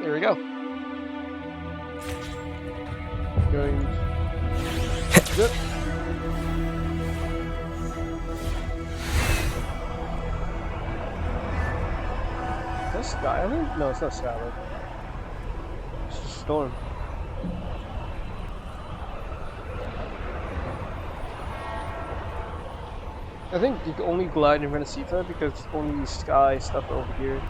There we go. Going. Good. Is that Skyland? No, it's not Skyland. It's just Storm. I think you can only glide in Renacita because only sky stuff over here.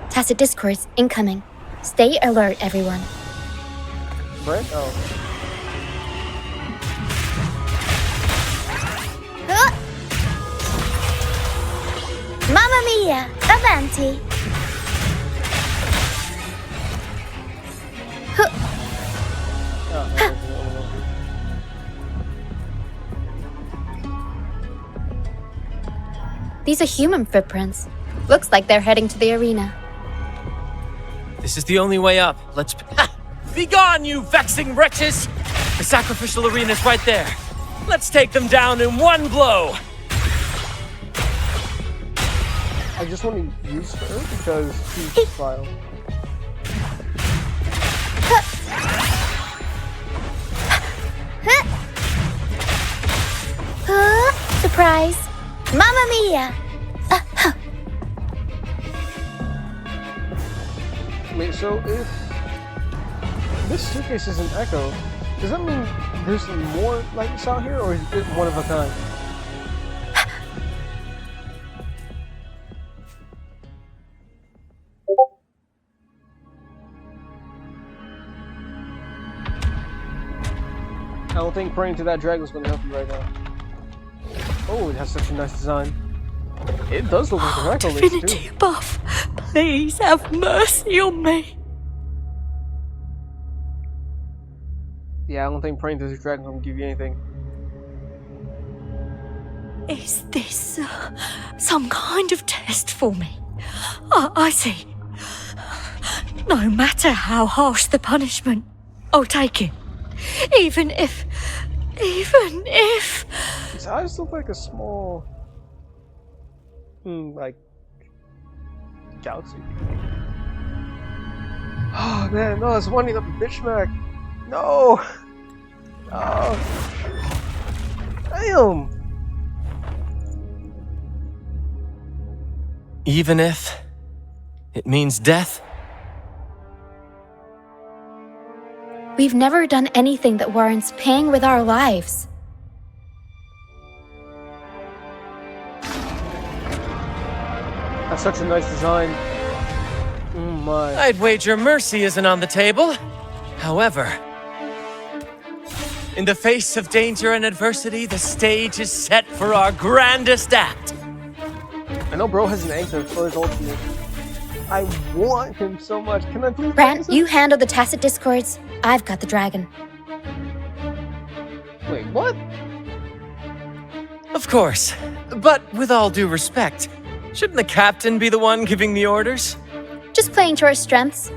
Tacit discourse incoming. Stay alert, everyone. Brent? Oh. Mamma mia! Avanti! These are human footprints. Looks like they're heading to the arena. This is the only way up. Let's... Ha! Be gone, you vexing wretches! The sacrificial arena's right there. Let's take them down in one blow! I just want to use her because she's vile. Surprise! Mamma mia! Wait, so if this suitcase is an echo, does that mean there's more like this out here, or is it one of a kind? I don't think praying to that dragon is going to help you right now. Oh, it has such a nice design. It does look like a rifle lace too. Divinity above, please have mercy on me. Yeah, I don't think praying to this dragon is going to give you anything. Is this some kind of test for me? I see. No matter how harsh the punishment, I'll take it. Even if... His eyes look like a small... like... galaxy. Oh man, no, it's winding up a bitch smack. No! Oh. Damn! Even if it means death? We've never done anything that warrants paying with our lives. That's such a nice design. Oh my. I'd wager mercy isn't on the table. However, in the face of danger and adversity, the stage is set for our grandest act. I know bro has an anchor for his ultimate. I want him so much. Can I please? Brant, you handle the tacit discords. I've got the dragon. Wait, what? Of course. But with all due respect, shouldn't the captain be the one giving the orders? Just playing to our strengths.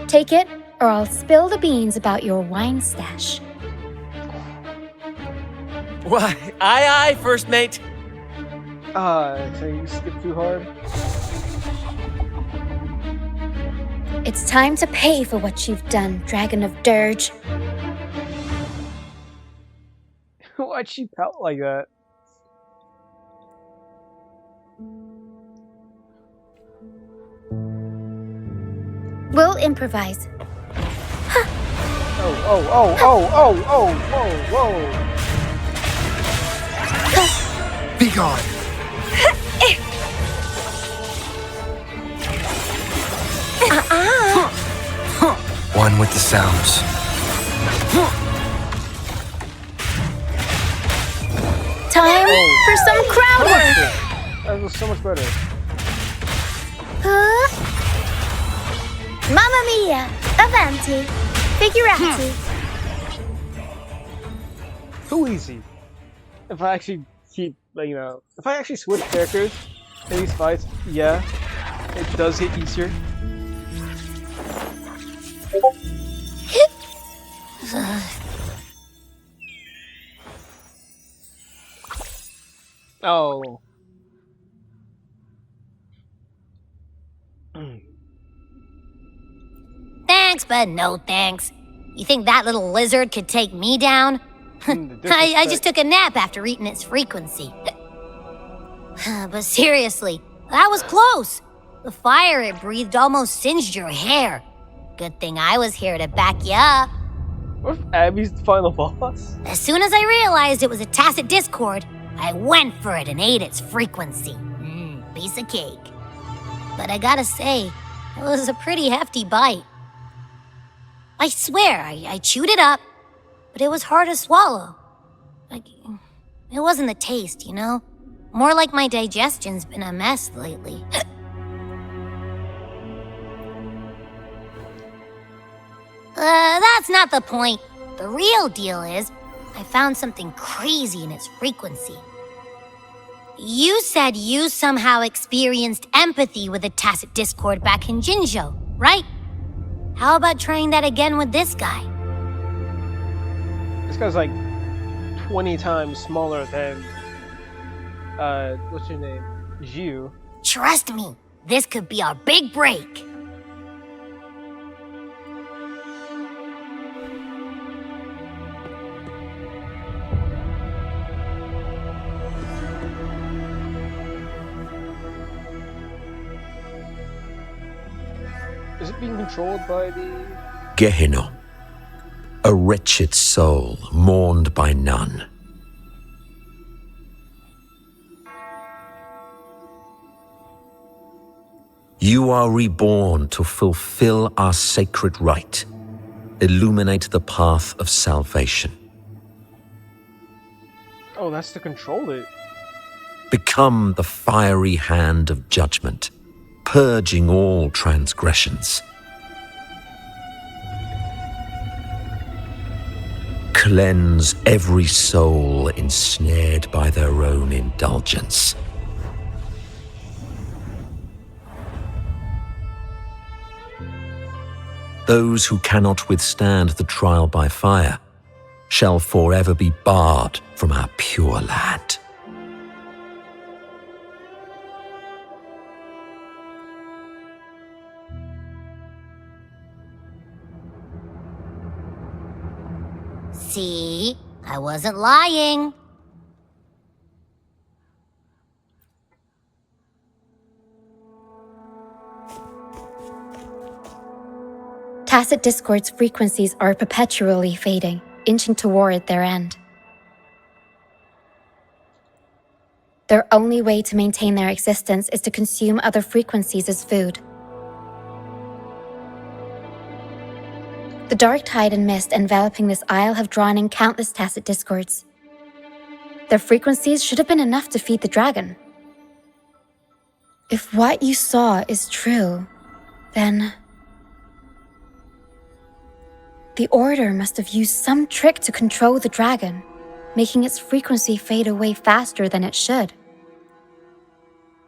Take it, or I'll spill the beans about your wine stash. Why, aye, first mate. So you skipped too hard? It's time to pay for what you've done, Dragon of Dirge. Why'd she pout like that? We'll improvise. Whoa. Be gone. One with the sounds. Time for some crowd work. That was so much better. Mamma mia! Avanti! Figurati! Too easy. If I actually keep, like, if I actually switch characters in these fights, yeah, it does get easier. Oh. Thanks, but no thanks. You think that little lizard could take me down? The I just disrespect. took a nap after eating its frequency. But seriously, that was close. The fire it breathed almost singed your hair. Good thing I was here to back you up. What if Abby's the final boss? As soon as I realized it was a tacit discord, I went for it and ate its frequency. Piece of cake. But I gotta say, it was a pretty hefty bite. I swear, I chewed it up, but it was hard to swallow. Like, it wasn't the taste, you know? More like my digestion's been a mess lately. That's not the point. The real deal is, I found something crazy in its frequency. You said you somehow experienced empathy with the tacit discord back in Jinzhou, right? How about trying that again with this guy? This guy's like 20 times smaller than what's your name? Jiu. Trust me, this could be our big break. Is it being controlled by the... Gehenna, a wretched soul mourned by none. You are reborn to fulfill our sacred rite, illuminate the path of salvation. Oh, that's to control it. Become the fiery hand of judgment, purging all transgressions. Cleanse every soul ensnared by their own indulgence. Those who cannot withstand the trial by fire shall forever be barred from our pure land. See, I wasn't lying. Tacit discord's frequencies are perpetually fading, inching toward their end. Their only way to maintain their existence is to consume other frequencies as food. The dark tide and mist enveloping this isle have drawn in countless tacit discords. Their frequencies should have been enough to feed the dragon. If what you saw is true, then the Order must have used some trick to control the dragon, making its frequency fade away faster than it should.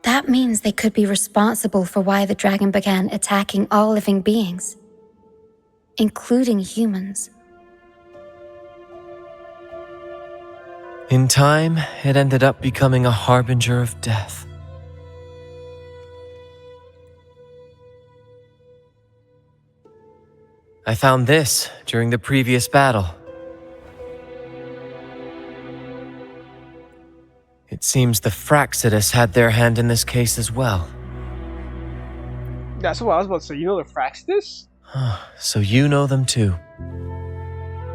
That means they could be responsible for why the dragon began attacking all living beings, including humans. In time, it ended up becoming a harbinger of death. I found this during the previous battle. It seems the Fraxidus had their hand in this case as well. That's what I was about to say. You know the Fraxidus? So you know them too.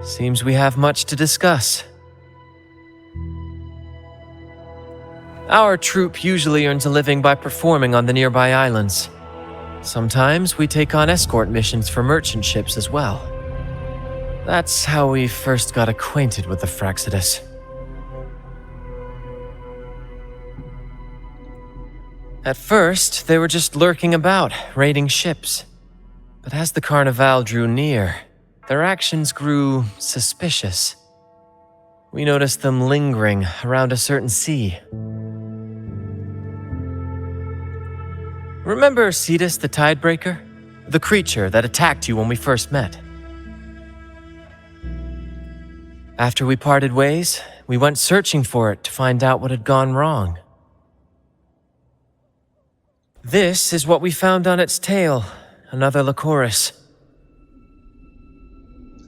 Seems we have much to discuss. Our troop usually earns a living by performing on the nearby islands. Sometimes we take on escort missions for merchant ships as well. That's how we first got acquainted with the Fraxidus. At first, they were just lurking about, raiding ships. But as the Carnival drew near, their actions grew suspicious. We noticed them lingering around a certain sea. Remember Cetus the Tidebreaker? The creature that attacked you when we first met? After we parted ways, we went searching for it to find out what had gone wrong. This is what we found on its tail, another Lycoris.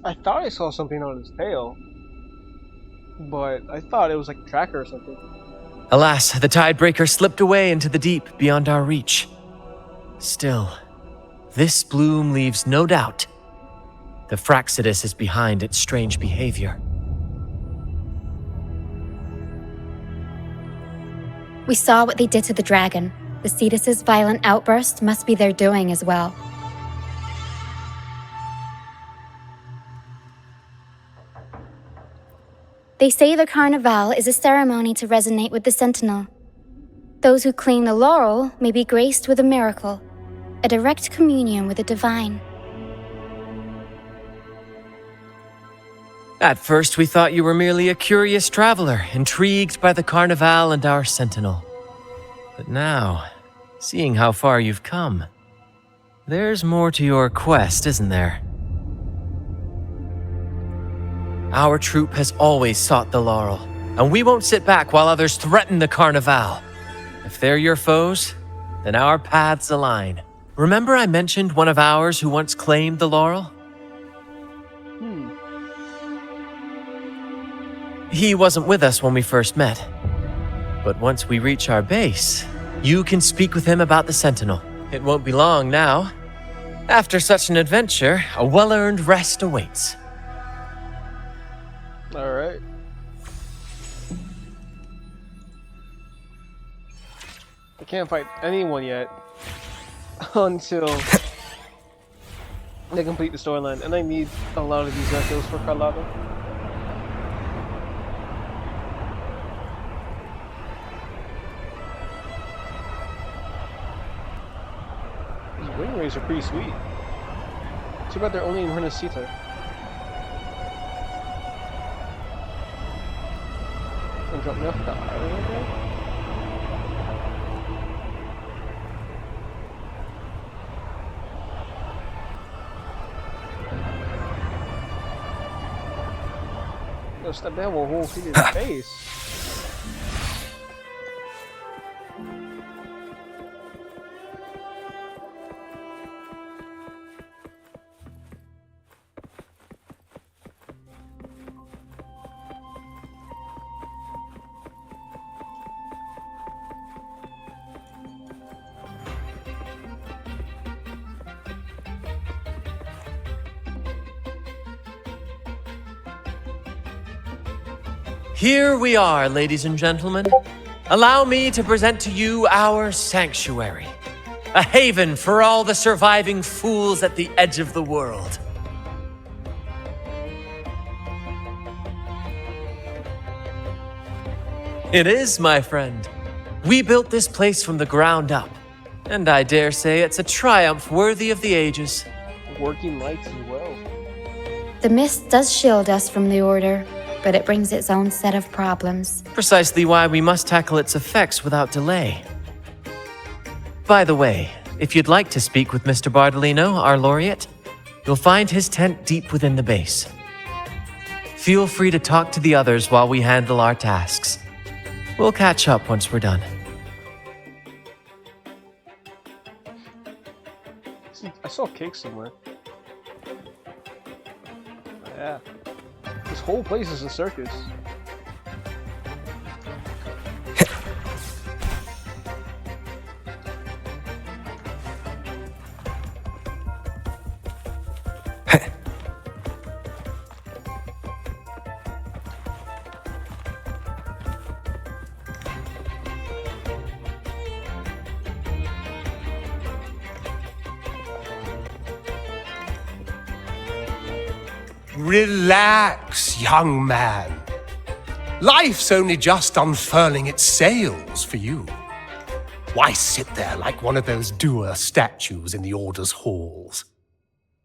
I thought I saw something on his tail, but I thought it was like a tracker or something. Alas, the tidebreaker slipped away into the deep beyond our reach. Still, this bloom leaves no doubt. The Fraxidus is behind its strange behavior. We saw what they did to the dragon. The Cetus's violent outburst must be their doing as well. They say the Carnival is a ceremony to resonate with the Sentinel. Those who claim the laurel may be graced with a miracle, a direct communion with the divine. At first, we thought you were merely a curious traveler, intrigued by the Carnival and our Sentinel. But now, seeing how far you've come, there's more to your quest, isn't there? Our troop has always sought the laurel, and we won't sit back while others threaten the Carnival. If they're your foes, then our paths align. Remember I mentioned one of ours who once claimed the laurel? He wasn't with us when we first met. But once we reach our base, you can speak with him about the Sentinel. It won't be long now. After such an adventure, a well-earned rest awaits. Alright. I can't fight anyone yet until they complete the storyline, and I need a lot of these echoes for Carlotta. These wing rays are pretty sweet. Too bad they're only in Renacita. And drop me off the island again? Yo, step down with a whole feet in the face. Here we are, ladies and gentlemen. Allow me to present to you our sanctuary, a haven for all the surviving fools at the edge of the world. It is, my friend. We built this place from the ground up, and I dare say it's a triumph worthy of the ages. Working lights as well. The mist does shield us from the Order, but it brings its own set of problems. Precisely why we must tackle its effects without delay. By the way, if you'd like to speak with Mr. Bardolino, our laureate, you'll find his tent deep within the base. Feel free to talk to the others while we handle our tasks. We'll catch up once we're done. I saw cake somewhere. Yeah. This whole place is a circus. Relax, young man. Life's only just unfurling its sails for you. Why sit there like one of those dour statues in the Order's halls?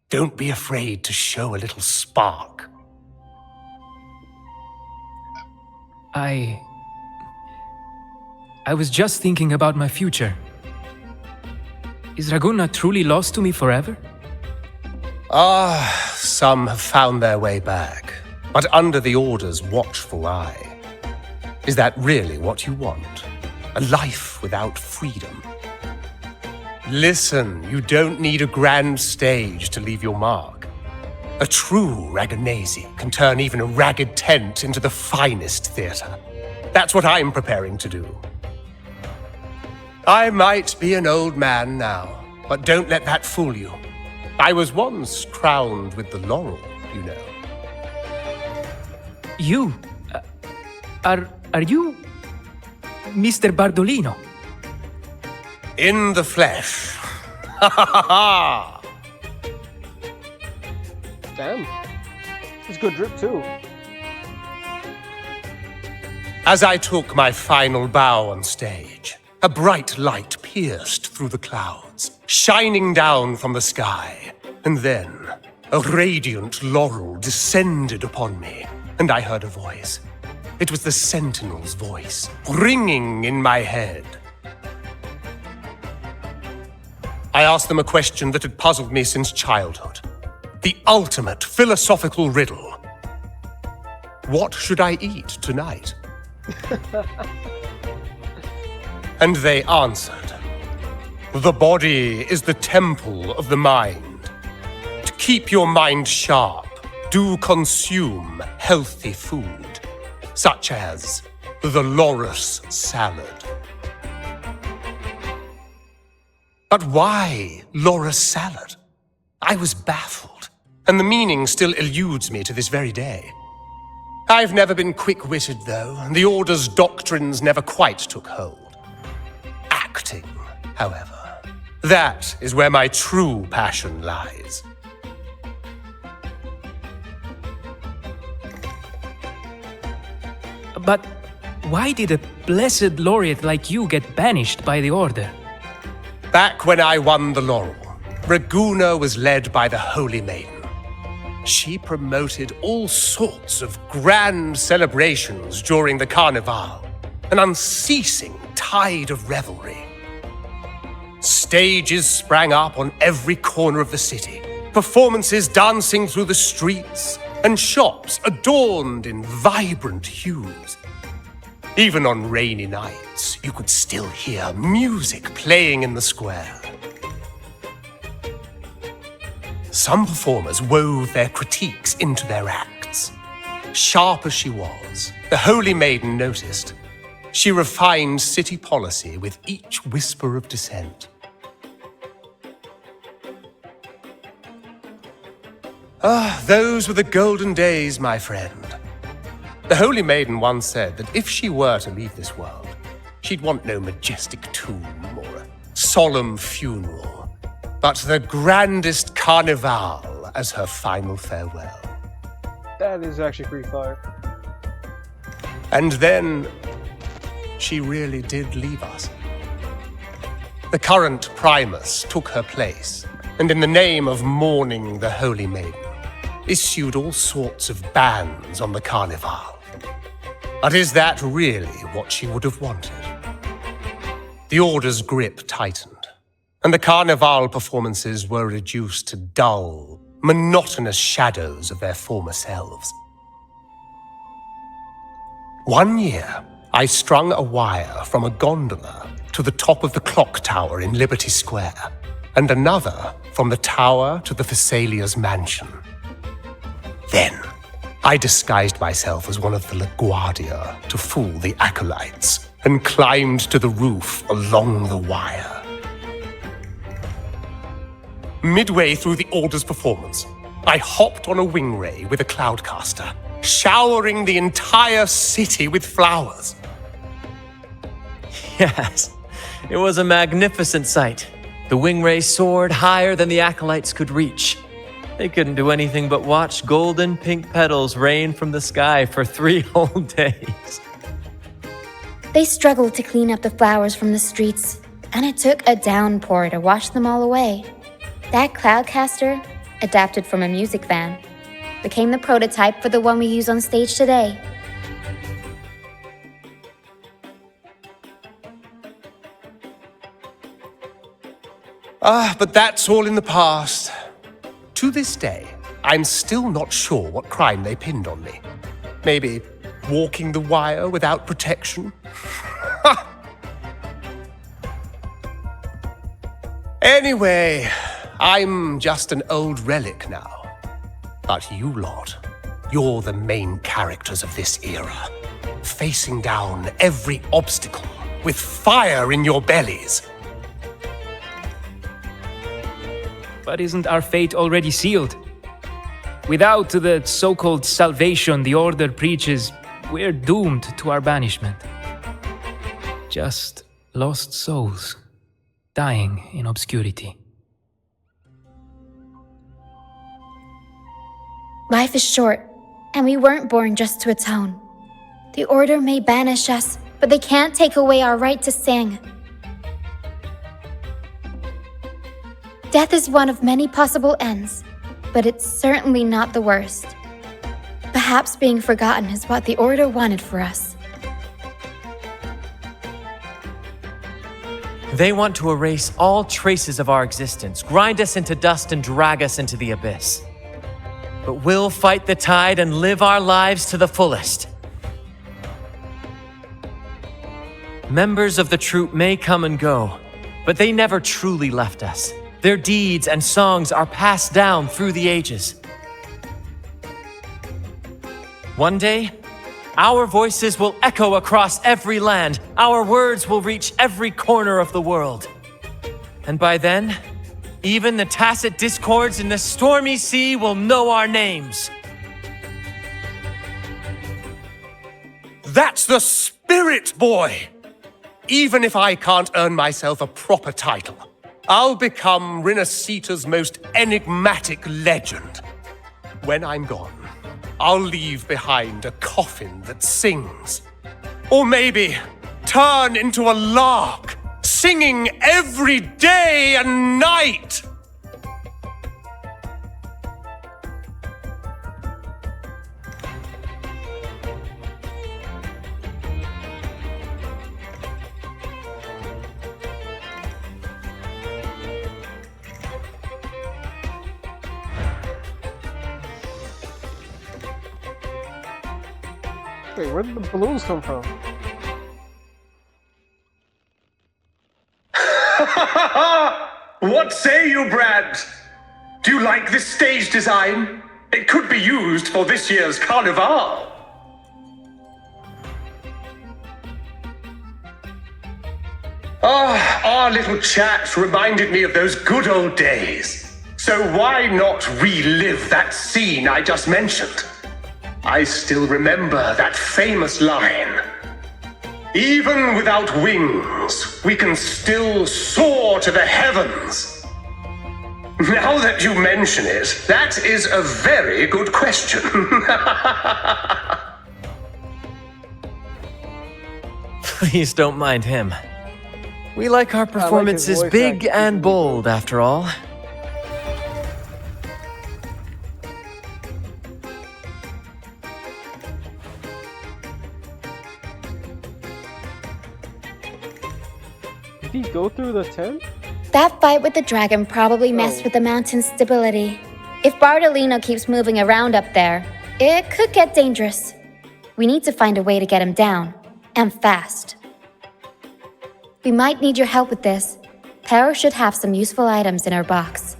Don't be afraid to show a little spark. I was just thinking about my future. Is Raguna truly lost to me forever? Ah, some have found their way back. but under the Order's watchful eye. Is that really what you want? A life without freedom? Listen, you don't need a grand stage to leave your mark. A true Raganese can turn even a ragged tent into the finest theater. That's what I'm preparing to do. I might be an old man now, but don't let that fool you. I was once crowned with the laurel, you know. You? Are you Mr. Bardolino? In the flesh. Ha ha ha ha! Damn. It's good drip too. As I took my final bow on stage, a bright light pierced through the clouds, shining down from the sky. And then, a radiant laurel descended upon me, and I heard a voice. It was the Sentinel's voice, ringing in my head. I asked them a question that had puzzled me since childhood. The ultimate philosophical riddle. What should I eat tonight? And they answered. The body is the temple of the mind. To keep your mind sharp, do consume healthy food, such as the loris salad. But why loris salad? I was baffled, and the meaning still eludes me to this very day. I've never been quick-witted, though, and the Order's doctrines never quite took hold. Acting, however, that is where my true passion lies. But why did a blessed laureate like you get banished by the Order? Back when I won the laurel, Raguna was led by the Holy Maiden. She promoted all sorts of grand celebrations during the Carnival, an unceasing tide of revelry. Stages sprang up on every corner of the city, performances dancing through the streets, and shops adorned in vibrant hues. Even on rainy nights, you could still hear music playing in the square. Some performers wove their critiques into their acts. Sharp as she was, the Holy Maiden noticed. She refined city policy with each whisper of dissent. Those were the golden days, my friend. The Holy Maiden once said that if she were to leave this world, she'd want no majestic tomb or a solemn funeral, but the grandest carnival as her final farewell. That is actually pretty fire. And then, she really did leave us. The current Primus took her place, and in the name of mourning the Holy Maiden, issued all sorts of bans on the Carnival. But is that really what she would have wanted? The Order's grip tightened, and the Carnival performances were reduced to dull, monotonous shadows of their former selves. One year, I strung a wire from a gondola to the top of the clock tower in Liberty Square, and another from the tower to the Thessalia's mansion. Then, I disguised myself as one of the LaGuardia to fool the acolytes, and climbed to the roof along the wire. Midway through the Order's performance, I hopped on a wing ray with a cloudcaster, showering the entire city with flowers. Yes, it was a magnificent sight. The wingray soared higher than the acolytes could reach. They couldn't do anything but watch golden pink petals rain from the sky for 3 whole days. They struggled to clean up the flowers from the streets, and it took a downpour to wash them all away. That cloudcaster, adapted from a music van, became the prototype for the one we use on stage today. But that's all in the past. To this day, I'm still not sure what crime they pinned on me. Maybe walking the wire without protection? Anyway, I'm just an old relic now. But you lot, you're the main characters of this era, facing down every obstacle with fire in your bellies. But isn't our fate already sealed? Without the so-called salvation the Order preaches, we're doomed to our banishment. Just lost souls, dying in obscurity. Life is short, and we weren't born just to atone. The Order may banish us, but they can't take away our right to sing. Death is one of many possible ends, but it's certainly not the worst. Perhaps being forgotten is what the Order wanted for us. They want to erase all traces of our existence, grind us into dust and drag us into the abyss. But we'll fight the tide and live our lives to the fullest. Members of the troupe may come and go, but they never truly left us. Their deeds and songs are passed down through the ages. One day, our voices will echo across every land. Our words will reach every corner of the world. And by then, even the tacit discords in the stormy sea will know our names. That's the spirit, boy! Even if I can't earn myself a proper title, I'll become Rinasita's most enigmatic legend. When I'm gone, I'll leave behind a coffin that sings. Or maybe turn into a lark, singing every day and night. Wait, where did the balloons come from? What say you, Brad? Do you like this stage design? It could be used for this year's carnival. Our little chat reminded me of those good old days. So why not relive that scene I just mentioned? I still remember that famous line. Even without wings, we can still soar to the heavens. Now that you mention it, that is a very good question. Please don't mind him. We like our performances voice big acting. and bold, after all. Did he go through the tent? That fight with the dragon probably messed with the mountain's stability. If Bardolino keeps moving around up there, it could get dangerous. We need to find a way to get him down, and fast. We might need your help with this. Pero should have some useful items in her box.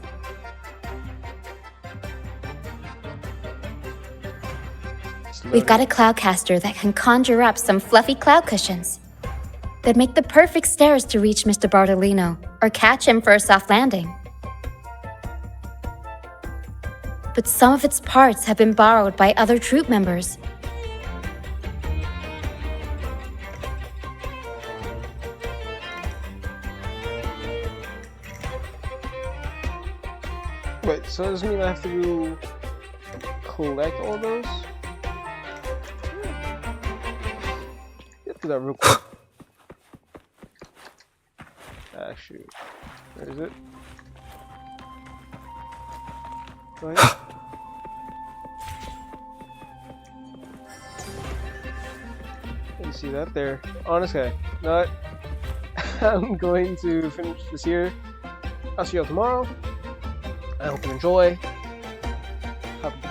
We've got a cloudcaster that can conjure up some fluffy cloud cushions. They'd make the perfect stairs to reach Mr. Bardolino, or catch him for a soft landing. But some of its parts have been borrowed by other troop members. Wait, so does that mean I have to collect all those? Get to that real quick. Ah, shoot. Where is it? Right. You see that there? Honest guy. Not. I'm going to finish this here. I'll see you all tomorrow. I hope you enjoy.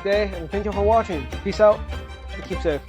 great day, and thank you for watching. Peace out, and keep safe.